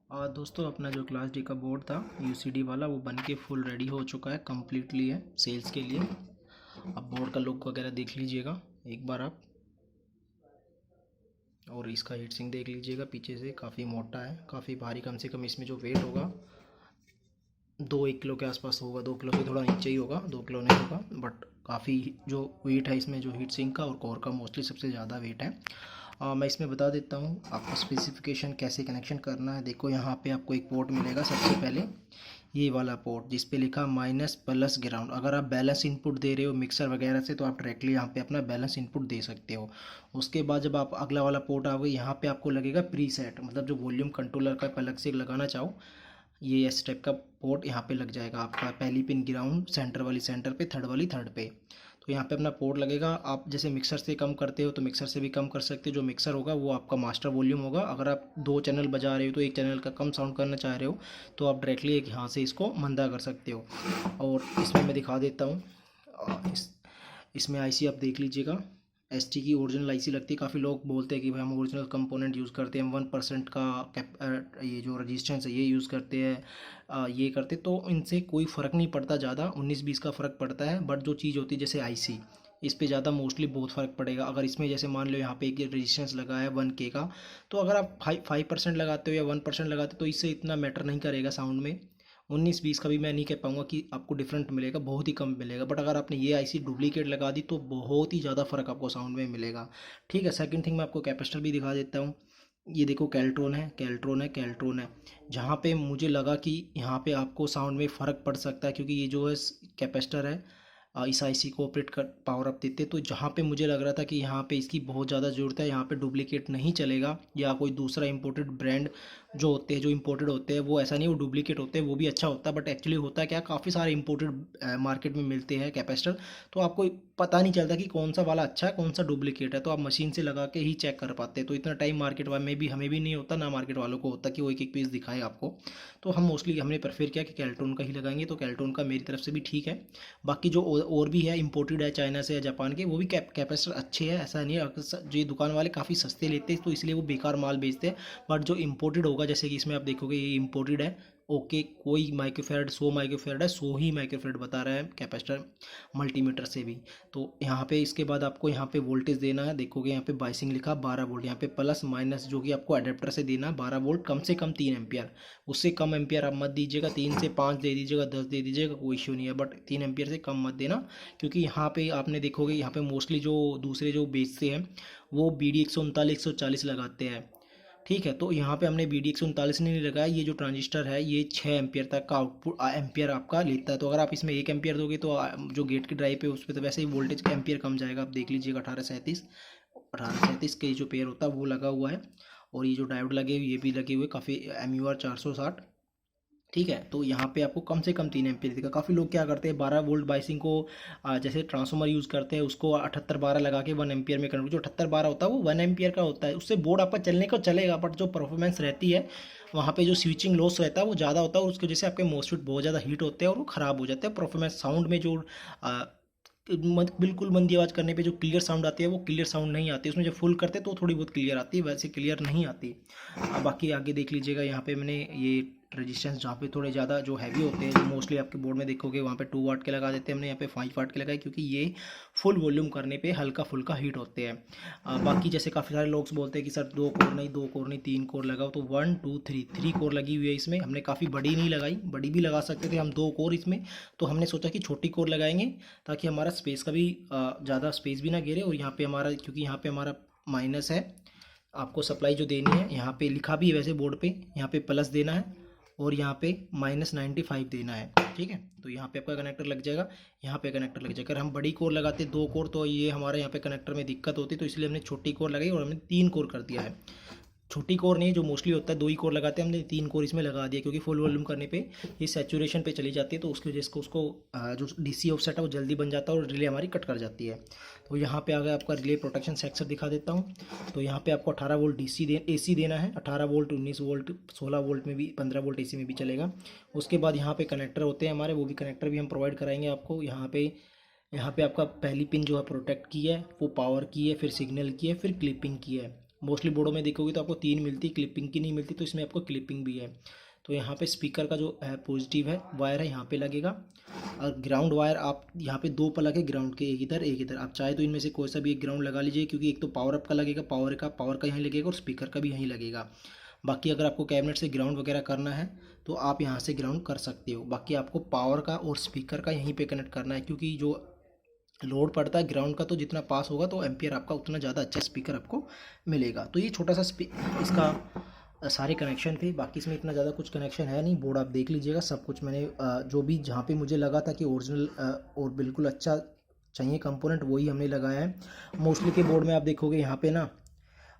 दोस्तों अपना जो क्लास डी का बोर्ड था यूसीडी वाला वो बन के फुल रेडी हो चुका है, कम्प्लीटली है सेल्स के लिए। अब बोर्ड का लुक वगैरह देख लीजिएगा एक बार आप, और इसका हीट सिंक देख लीजिएगा पीछे से, काफ़ी मोटा है, काफ़ी भारी। कम से कम इसमें जो वेट होगा 2-1 किलो के आसपास होगा, 2 किलो से थोड़ा नीचे ही होगा, 2 किलो नहीं होगा। बट काफ़ी जो वेट है इसमें, जो हीट सिंक का और कोर का मोस्टली सबसे ज़्यादा वेट है। मैं इसमें बता देता हूँ आपको स्पेसिफिकेशन कैसे कनेक्शन करना है। देखो यहाँ पे आपको एक पोर्ट मिलेगा सबसे पहले, ये वाला पोर्ट जिस पे लिखा माइनस प्लस ग्राउंड। अगर आप बैलेंस इनपुट दे रहे हो मिक्सर वगैरह से तो आप डायरेक्टली यहाँ पे अपना बैलेंस इनपुट दे सकते हो। उसके बाद जब आप अगला वाला पोर्ट आओगे यहाँ पे आपको लगेगा प्री सेट, मतलब जो वॉल्यूम कंट्रोलर का अलग से लगाना चाहो ये इस टाइप का पोर्ट यहाँ पे लग जाएगा आपका। पहली पिन ग्राउंड, सेंटर वाली सेंटर पे, थर्ड वाली थर्ड पे। तो यहाँ पे अपना पोर्ट लगेगा। आप जैसे मिक्सर से कम करते हो तो मिक्सर से भी कम कर सकते हो। जो मिक्सर होगा वो आपका मास्टर वॉल्यूम होगा। अगर आप 2 चैनल बजा रहे हो तो एक चैनल का कम साउंड करना चाह रहे हो तो आप डायरेक्टली एक यहाँ से इसको मंदा कर सकते हो। और इसमें मैं दिखा देता हूँ, इसमें आईसी आप देख लीजिएगा, एसटी की ओरिजिनल आईसी लगती है। काफ़ी लोग बोलते हैं कि भाई हम ओरिजिनल कंपोनेंट यूज़ करते हैं, हम 1% का ये जो रजिस्टेंस है ये यूज़ करते हैं, ये करते, तो इनसे कोई फ़र्क नहीं पड़ता ज़्यादा, 19-20 का फ़र्क पड़ता है। बट जो चीज़ होती है जैसे आईसी, इस पे ज़्यादा मोस्टली बहुत फ़र्क पड़ेगा। अगर इसमें जैसे मान लो यहाँ पे एक रजिस्टेंस लगा है 1K का, तो अगर आप 5% लगाते हो या 1% लगाते हो तो इससे इतना मैटर नहीं करेगा साउंड में। 19-20 का भी मैं नहीं कह पाऊँगा कि आपको डिफरेंट मिलेगा, बहुत ही कम मिलेगा। बट अगर आपने ये आईसी डुप्लीकेट लगा दी तो बहुत ही ज़्यादा फ़र्क आपको साउंड में मिलेगा। ठीक है, सेकंड थिंग मैं आपको कैपेसिटर भी दिखा देता हूँ। ये देखो कैल्ट्रॉन है, कैल्ट्रॉन है, कैल्ट्रॉन है। जहाँ पे मुझे लगा कि यहाँ पे आपको साउंड में फ़र्क पड़ सकता है क्योंकि ये जो है कैपेसिटर है इस आईसी को ऑपरेट कर पावर अप देते, तो जहाँ पे मुझे लग रहा था कि यहाँ पे इसकी बहुत ज़्यादा ज़रूरत है, यहाँ पे डुप्लीकेट नहीं चलेगा। या कोई दूसरा इंपोर्टेड ब्रांड जो होते हैं, जो इंपोर्टेड होते हैं, वो ऐसा नहीं वो डुप्लीकेट होते हैं, वो भी अच्छा होता है। बट एक्चुअली होता है क्या, काफ़ी सारे इंपोर्टेड मार्केट में मिलते हैं कैपेसिटर, तो आपको पता नहीं चलता कि कौन सा वाला अच्छा है कौन सा डुप्लीकेट है। तो आप मशीन से लगा के ही चेक कर पाते हैं। तो इतना टाइम मार्केट वाले में भी हमें भी नहीं होता, ना मार्केट वालों को होता कि वो एक एक पीस दिखाए आपको। तो हम मोस्टली हमने प्रेफर किया कि कैल्ट्रॉन का ही लगाएंगे, तो कैल्ट्रॉन का मेरी तरफ से भी ठीक है। बाकी जो और भी है इंपोर्टेड है चाइना से या जापान के, वो भी कैपेसिटर अच्छे हैं, ऐसा नहीं है। जो ये दुकान वाले काफ़ी सस्ते लेते हैं तो इसलिए वो बेकार माल बेचते हैं। बट जो इंपोर्टेड होगा, जैसे कि इसमें आप देखोगे ये इंपोर्टेड है, ओके, कोई माइक्रोफेरेड 100 माइक्रोफेरेड है, 100 ही माइक्रोफेरेड बता रहा है कैपेसिटर मल्टीमीटर से भी। तो यहाँ पे इसके बाद आपको यहाँ पे वोल्टेज देना है। देखोगे यहाँ पे बाइसिंग लिखा 12 वोल्ट, यहाँ पे प्लस माइनस जो कि आपको अडेप्टर से देना है 12 वोल्ट, कम से कम 3 एम्पियर। उससे कम एम्पियर आप मत दीजिएगा, 3 से 5 दे दीजिएगा, 10 दे दीजिएगा, कोई इश्यू नहीं है। बट 3 एम्पियर से कम मत देना, क्योंकि यहाँ पे आपने देखोगे यहाँ पे मोस्टली जो दूसरे जो बेचते हैं वो BD 139 140 लगाते हैं। ठीक है, तो यहाँ पे हमने BD 139 नहीं लगाया। ये जो ट्रांजिस्टर है ये 6 एम्पियर तक का आउटपुट एम्पियर आपका लेता है। तो अगर आप इसमें 1 एम्पियर दोगे तो जो गेट की ड्राइव पे उस पर तो वैसे ही वोल्टेज का एम्पियर कम जाएगा। आप देख लीजिएगा 1837 के जो पेयर होता है वो लगा हुआ है। और ये जो डायोड लगे हुए ये भी लगे हुए काफ़ी, MUR 460। ठीक है, तो यहाँ पे आपको कम से कम 3 एम्पियर दिखा। काफ़ी लोग क्या करते हैं 12 वोल्ट बाइसिंग को जैसे ट्रांसफार्मर यूज़ करते हैं उसको 78-12 लगा के 1 एम्पियर में कन्वर्ट। जो 78-12 होता है वो 1 एम्पियर का होता है, उससे बोर्ड आपका चलने को चलेगा। बट जो परफॉर्मेंस रहती है वहाँ पे जो स्विचिंग लॉस रहता है वो ज़्यादा होता है, और उसकी वजह से आपके मोस्फेट बहुत ज़्यादा हीट होते हैं और वो ख़राब हो जाते हैं। परफॉर्मेंस साउंड में जो बिल्कुल मंदी आवाज़ करने पे जो क्लियर साउंड आती है वो क्लियर साउंड नहीं आती। उसमें जब फुल करते हैं तो थोड़ी बहुत क्लियर आती है, वैसे क्लियर नहीं आती। अब बाकी आगे देख लीजिएगा, यहाँ पे मैंने ये रेजिस्टेंस जहाँ पे थोड़े ज़्यादा जो हैवी होते हैं, जो मोस्टली आपके बोर्ड में देखोगे वहाँ पे 2 वाट के लगा देते हैं, हमने यहाँ पे 5 वाट के लगाए क्योंकि ये फुल वॉल्यूम करने पे हल्का फुल्का हीट होते हैं। बाकी जैसे काफ़ी सारे लोग बोलते हैं कि सर 2 कोर नहीं 3 कोर लगाओ, तो 1 2 3 कोर लगी हुई है इसमें। हमने काफ़ी बड़ी नहीं लगाई, बड़ी भी लगा सकते थे हम 2 कोर इसमें, तो हमने सोचा कि छोटी कोर लगाएंगे ताकि हमारा स्पेस का भी ज़्यादा स्पेस भी ना गिरे। और यहाँ पे हमारा, क्योंकि यहाँ पे हमारा माइनस है, आपको सप्लाई जो देनी है यहाँ पे लिखा भी है वैसे बोर्ड पे, यहाँ पे प्लस देना है और यहाँ पे -95 देना है। ठीक है, तो यहाँ पे आपका कनेक्टर लग जाएगा, यहाँ पे कनेक्टर लग जाएगा। अगर हम बड़ी कोर लगाते 2 कोर तो ये हमारे यहाँ पे कनेक्टर में दिक्कत होती, तो इसलिए हमने छोटी कोर लगाई और हमने 3 कोर कर दिया है। छोटी कोर नहीं, जो मोस्टली होता है 2 ही कोर लगाते हैं, हमने 3 कोर इसमें लगा दिया क्योंकि फुल वॉल्यूम करने पे ये सैचुरेशन पे चली जाती है, तो उसकी वजह से उसको जो DC ऑफसेट है वो जल्दी बन जाता है और रिले हमारी कट कर जाती है। तो यहाँ पे अगर आपका रिले प्रोटेक्शन सेक्शन दिखा देता हूँ, तो यहाँ पे आपको 18 वोल्ट AC देना है, 18 वोल्ट, 19 वोल्ट, 16 वोल्ट में भी, 15 वोल्ट AC में भी चलेगा। उसके बाद यहाँ पे कनेक्टर होते हैं हमारे, वो भी कनेक्टर भी हम प्रोवाइड कराएंगे आपको। यहाँ पे आपका पहली पिन जो है प्रोटेक्ट की है, वो पावर की है, फिर सिग्नल की है, फिर क्लिपिंग की है। मोस्टली बोर्डों में देखोगे तो आपको 3 मिलती, क्लिपिंग की नहीं मिलती, तो इसमें आपको क्लिपिंग भी है। तो यहाँ पे स्पीकर का जो है पॉजिटिव है वायर है यहाँ पे लगेगा, और ग्राउंड वायर आप यहाँ पे 2 प्लग है ग्राउंड के, एक इधर एक इधर। आप चाहे तो इनमें से कोई सा भी एक ग्राउंड लगा लीजिए, क्योंकि एक तो पावर अप का लगेगा, पावर का यहीं लगेगा, और स्पीकर का भी यहीं लगेगा। बाकी अगर आपको कैबिनेट से ग्राउंड वगैरह करना है तो आप यहाँ से ग्राउंड कर सकते हो। बाकी आपको पावर का और स्पीकर का यहीं पे कनेक्ट करना है, क्योंकि जो लोड पड़ता है ग्राउंड का, तो जितना पास होगा तो एम्पियर आपका उतना ज़्यादा अच्छा स्पीकर आपको मिलेगा। तो ये छोटा सा इसका सारे कनेक्शन थे। बाकी इसमें इतना ज़्यादा कुछ कनेक्शन है नहीं, बोर्ड आप देख लीजिएगा सब कुछ मैंने जो भी जहाँ पे मुझे लगा था कि ओरिजिनल और बिल्कुल अच्छा चाहिए कंपोनेंट, वही हमने लगाया है। मोस्टली के बोर्ड में आप देखोगे यहाँ पे ना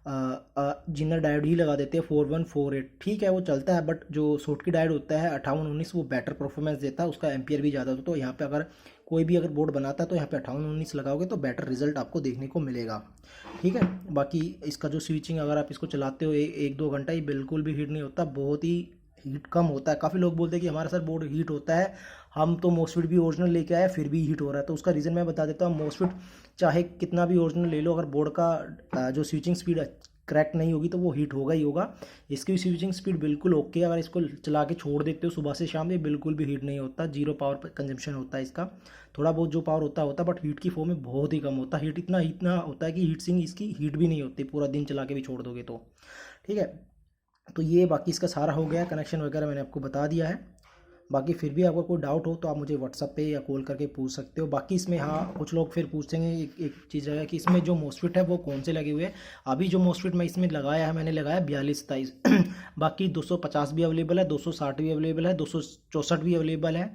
जिनर डायोड ही लगा देते हैं 4148, ठीक है वो चलता है, बट जो शॉर्टकी डायोड होता है 5819 वो बेटर परफॉर्मेंस देता है, उसका एम्पियर भी ज़्यादा होता है। तो यहाँ पे अगर कोई भी अगर बोर्ड बनाता है तो यहाँ पे 5819 लगाओगे तो बेटर रिजल्ट आपको देखने को मिलेगा, ठीक है। बाकी इसका जो स्विचिंग अगर आप इसको चलाते हो 1-2 घंटा, ये बिल्कुल भी हीट नहीं होता, बहुत ही हीट कम होता है। काफ़ी लोग बोलते हैं कि हमारा सर बोर्ड हीट होता है, हम तो मोस्फिट भी ओरिजिनल लेके आए फिर भी हीट हो रहा है। तो उसका रीज़न मैं बता देता हूँ। मोस्फिट चाहे कितना भी ओरिजिनल ले लो, अगर बोर्ड का जो स्विचिंग स्पीड करेक्ट नहीं होगी तो वो हीट होगा ही होगा। इसकी स्विचिंग स्पीड बिल्कुल ओके है, अगर इसको चला के छोड़ देते हो सुबह से शाम, ये बिल्कुल भी हीट नहीं होता, 0 पावर कंजम्पशन होता है इसका। थोड़ा बहुत जो पावर होता बट हीट की फॉर्म में बहुत ही कम होता है। हीट इतना होता है कि हीट सिंक इसकी हीट भी नहीं होती, पूरा दिन चला के भी छोड़ दोगे तो, ठीक है। तो ये बाकी इसका सारा हो गया, कनेक्शन वगैरह मैंने आपको बता दिया है। बाकी फिर भी आपको कोई डाउट हो तो आप मुझे व्हाट्सअप पे या कॉल करके पूछ सकते हो। बाकी इसमें हाँ कुछ लोग फिर पूछेंगे, एक चीज़ है कि इसमें जो मोस्फिट है वो कौन से लगे हुए हैं। अभी जो मोस्फिट मैं इसमें लगाया है, मैंने लगाया 42-27 बाकी 250 भी अवेलेबल है, 260 भी अवेलेबल है, 264 भी अवेलेबल है,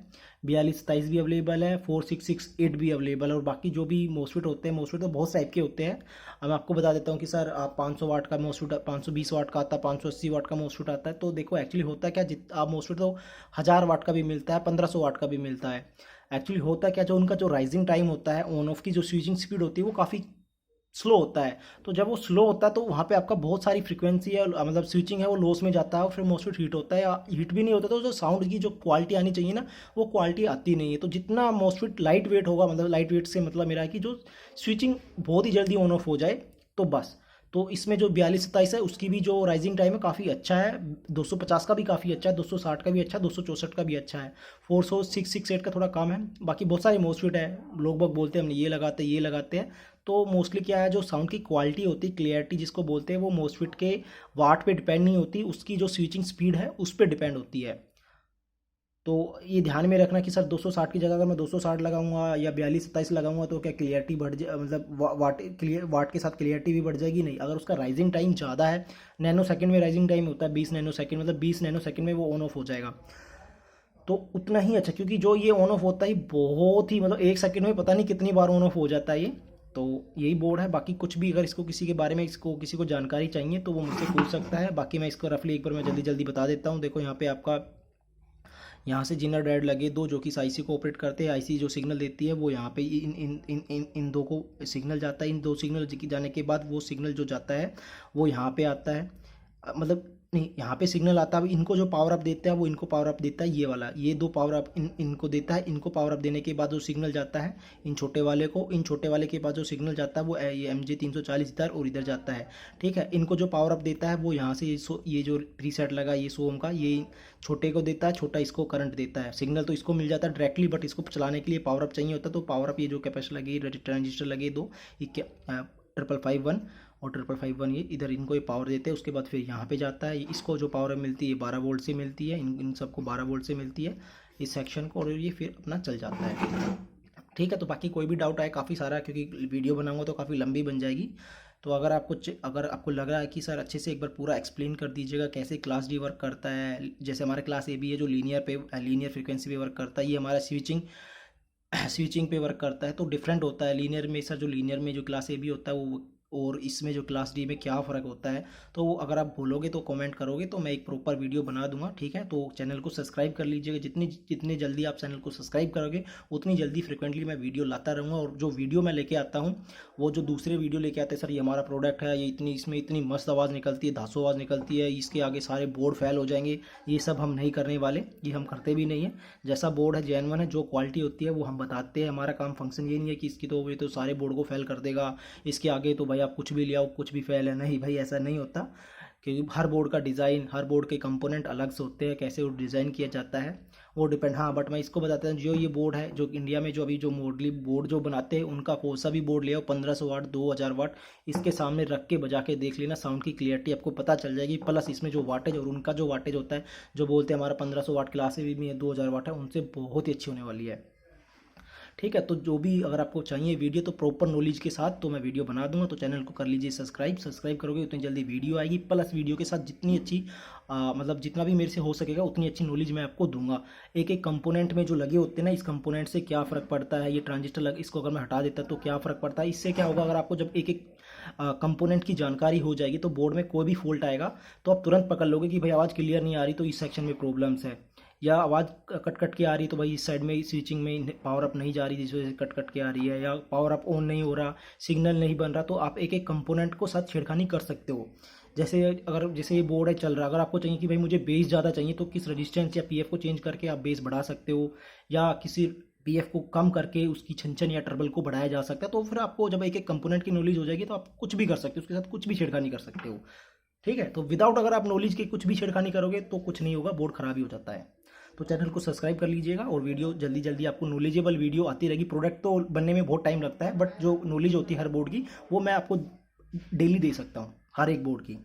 42-27 भी अवेलेबल है, 4668 भी अवेलेबल है। और बाकी जो भी मोस्फिट होते हैं, मोस्फिट तो बहुत टाइप के होते हैं। अब मैं आपको बता देता हूँ कि सर आप 500 वाट का मोस्फिट, 520 वाट का आता है, 580 वाट का मोस्फिट आता है। तो देखो एक्चुअली होता है क्या, आप मोस्फिट तो 1000 वाट का भी मिलता है, 1500 वाट का भी मिलता है। एक्चुअली होता क्या, जो उनका जो राइजिंग टाइम होता है, ऑन ऑफ की जो स्विचिंग स्पीड होती है वो काफ़ी स्लो होता है। तो जब वो स्लो होता है तो वहाँ पे आपका बहुत सारी फ्रीक्वेंसी है, मतलब स्विचिंग है वो लॉस में जाता है, और फिर मोस्टली हीट होता है, या हीट भी नहीं होता। तो जो साउंड की जो क्वालिटी आनी चाहिए ना, वो क्वालिटी आती नहीं है। तो जितना मोस्टली लाइट वेट होगा, मतलब लाइट वेट से मतलब मेरा है कि जो स्विचिंग बहुत ही जल्दी ऑन ऑफ हो जाए, तो बस। तो इसमें जो 42-27 है उसकी भी जो राइजिंग टाइम है काफ़ी अच्छा है, 250 का भी काफ़ी अच्छा है, 260 का भी अच्छा है, 264 का भी अच्छा है, 40668 का थोड़ा कम है। बाकी बहुत सारे मोस्टफिट है, लोग बाग बोलते हैं हमने ये लगाते हैं। तो मोस्टली क्या है, जो साउंड की क्वालिटी होती है, क्लियरिटी जिसको बोलते हैं, वो मोस्टफिट के वाट पे डिपेंड नहीं होती, उसकी जो स्विचिंग स्पीड है उस पर डिपेंड होती है। तो ये ध्यान में रखना कि सर 260 की जगह अगर मैं 260 लगाऊंगा या 42-27 लगाऊंगा तो क्या क्लियरिटी बढ़ जाए, मतलब वाट के साथ क्लियरिटी भी बढ़ जाएगी? नहीं। अगर उसका राइजिंग टाइम ज़्यादा है, नैनो सेकंड में राइजिंग टाइम होता है 20 नैनो सेकंड, मतलब 20 नैनो सेकंड में वो ऑन ऑफ हो जाएगा, तो उतना ही अच्छा। क्योंकि जो ये ऑन ऑफ होता है बहुत ही, मतलब 1 सेकंड में पता नहीं कितनी बार ऑन ऑफ हो जाता है ये। तो यही बोर्ड है। बाकी कुछ भी अगर इसको किसी के बारे में इसको किसी को जानकारी चाहिए तो वो मुझसे पूछ सकता है। बाकी मैं इसको रफली एक बार मैं जल्दी जल्दी बता देता हूँ। देखो यहाँ पे आपका यहाँ से जिनर डायोड लगे दो, जो कि इस आईसी को ऑपरेट करते हैं। आईसी जो सिग्नल देती है वो यहाँ पे इन दो को सिग्नल जाता है। इन दो सिग्नल जाने के बाद वो सिग्नल जो जाता है वो यहाँ पे आता है, मतलब नहीं, यहाँ पे सिग्नल आता है। इनको जो पावर अप देता है वो इनको पावर अप देता है, ये वाला, ये दो पावर अप इनको देता है। इनको पावर अप देने के बाद जो सिग्नल जाता है इन छोटे वाले को, इन छोटे वाले के बाद जो सिग्नल जाता है वो ये MJ340 इधर और इधर जाता है, ठीक है। इनको जो पावर अप देता है वो यहाँ से ये जो प्रीसेट लगा ये 100 ओम का, ये छोटे को देता है, छोटा इसको करंट देता है। सिग्नल तो इसको मिल जाता है डायरेक्टली, बट इसको चलाने के लिए पावर अप चाहिए होता है। तो पावर अप ये जो कैपेसिटर लगे, ट्रांजिस्टर लगे दो, 5551 और 5551, ये इधर इनको ये पावर देते हैं। उसके बाद फिर यहाँ पे जाता है, इसको जो पावर मिलती है 12 वोल्ट से मिलती है, इन सबको 12 वोल्ट से मिलती है इस सेक्शन को, और ये फिर अपना चल जाता है, ठीक है। तो बाकी कोई भी डाउट आए, काफ़ी सारा, क्योंकि वीडियो बनाऊंगा तो काफ़ी लंबी बन जाएगी। तो अगर आपको लग रहा है कि सर अच्छे से एक बार पूरा एक्सप्लेन कर दीजिएगा कैसे क्लास डी वर्क करता है। जैसे हमारे क्लास ए बी है जो लीनियर फ्रिक्वेंसी पे वर्क करता है, ये हमारा स्विचिंग पे वर्क करता है। तो डिफरेंट होता है लीनियर में, सर जो लीनियर में जो क्लास ए बी होता है वो, और इसमें जो क्लास डी में क्या फ़र्क होता है। तो वो अगर आप बोलोगे तो कमेंट करोगे तो मैं एक प्रॉपर वीडियो बना दूंगा, ठीक है। तो चैनल को सब्सक्राइब कर लीजिएगा, जितनी जल्दी आप चैनल को सब्सक्राइब करोगे उतनी जल्दी फ्रिक्वेंटली मैं वीडियो लाता रहूँगा। और जो वीडियो मैं लेके आता हूँ, वो जो दूसरे वीडियो लेके आते हैं, सर ये हमारा प्रोडक्ट है, ये इसमें इतनी मस्त आवाज़ निकलती है, धांसू आवाज़ निकलती है, इसके आगे सारे बोर्ड फेल हो जाएंगे, ये सब हम नहीं करने वाले, ये हम करते भी नहीं है। जैसा बोर्ड है जेन्युइन है, जो क्वालिटी होती है वो हम बताते हैं। हमारा काम फंक्शन ये नहीं है कि इसकी तो ये तो सारे बोर्ड को फेल कर देगा, इसके आगे तो भाई आप कुछ भी ले आओ कुछ भी फेल है, नहीं भाई ऐसा नहीं होता, क्योंकि हर बोर्ड का डिज़ाइन, हर बोर्ड के कंपोनेंट अलग से होते हैं, कैसे वो डिज़ाइन किया जाता है वो डिपेंड। हाँ बट मैं इसको बताता हूँ, जो ये बोर्ड है जो इंडिया में जो अभी जो मोडली बोर्ड जो बनाते हैं उनका कोई सा भी बोर्ड ले आओ 1500 वाट 2000 वाट, इसके सामने रख के बजा के देख लेना, साउंड की क्लियरिटी आपको पता चल जाएगी। प्लस इसमें जो वाटेज और उनका जो वाटेज होता है, जो बोलते हैं हमारा 1500 वाट क्लास भी है 2000 वाट है, उनसे बहुत ही अच्छी होने वाली है। ठीक है, तो जो भी अगर आपको चाहिए वीडियो तो प्रॉपर नॉलेज के साथ तो मैं वीडियो बना दूंगा, तो चैनल को कर लीजिए सब्सक्राइब। सब्सक्राइब करोगे उतनी जल्दी वीडियो आएगी, प्लस वीडियो के साथ जितनी अच्छी मतलब जितना भी मेरे से हो सकेगा उतनी अच्छी नॉलेज मैं आपको दूंगा। एक एक कंपोनेंट में जो लगे होते हैं ना, इस कंपोनेंट से क्या फ़र्क पड़ता है, ये ट्रांजिस्टर इसको अगर मैं हटा देता तो क्या फ़र्क पड़ता है, इससे क्या होगा, अगर आपको जब एक एक कंपोनेंट की जानकारी हो जाएगी तो बोर्ड में कोई भी फॉल्ट आएगा तो आप तुरंत पकड़ लोगे कि भाई आवाज़ क्लियर नहीं आ रही तो इस सेक्शन में प्रॉब्लम्स है, या आवाज़ कट कट के आ रही तो भाई इस साइड में स्विचिंग में पावर अप नहीं जा रही जिस वजह से कट कट के आ रही है, या पावर अप ऑन नहीं हो रहा, सिग्नल नहीं बन रहा। तो आप एक एक कंपोनेंट को साथ छेड़खानी कर सकते हो। जैसे अगर जैसे ये बोर्ड है चल रहा, अगर आपको चाहिए कि भाई मुझे बेस ज़्यादा चाहिए तो किस रजिस्टेंस या पीएफ को चेंज करके आप बेस बढ़ा सकते हो, या किसी पीएफ को कम करके उसकी छन या ट्रबल को बढ़ाया जा सकता है। तो फिर आपको जब एक एक कंपोनेंट की नॉलेज हो जाएगी तो आप कुछ भी कर सकते हो, उसके साथ कुछ भी छेड़खानी कर सकते हो। ठीक है, तो विदाउट अगर आप नॉलेज के कुछ भी छेड़खानी करोगे तो कुछ नहीं होगा, बोर्ड खराब ही हो जाता है। तो चैनल को सब्सक्राइब कर लीजिएगा और वीडियो जल्दी जल्दी आपको नॉलेजेबल वीडियो आती रहेगी। प्रोडक्ट तो बनने में बहुत टाइम लगता है बट जो नॉलेज होती है हर बोर्ड की वो मैं आपको डेली दे सकता हूँ, हर एक बोर्ड की।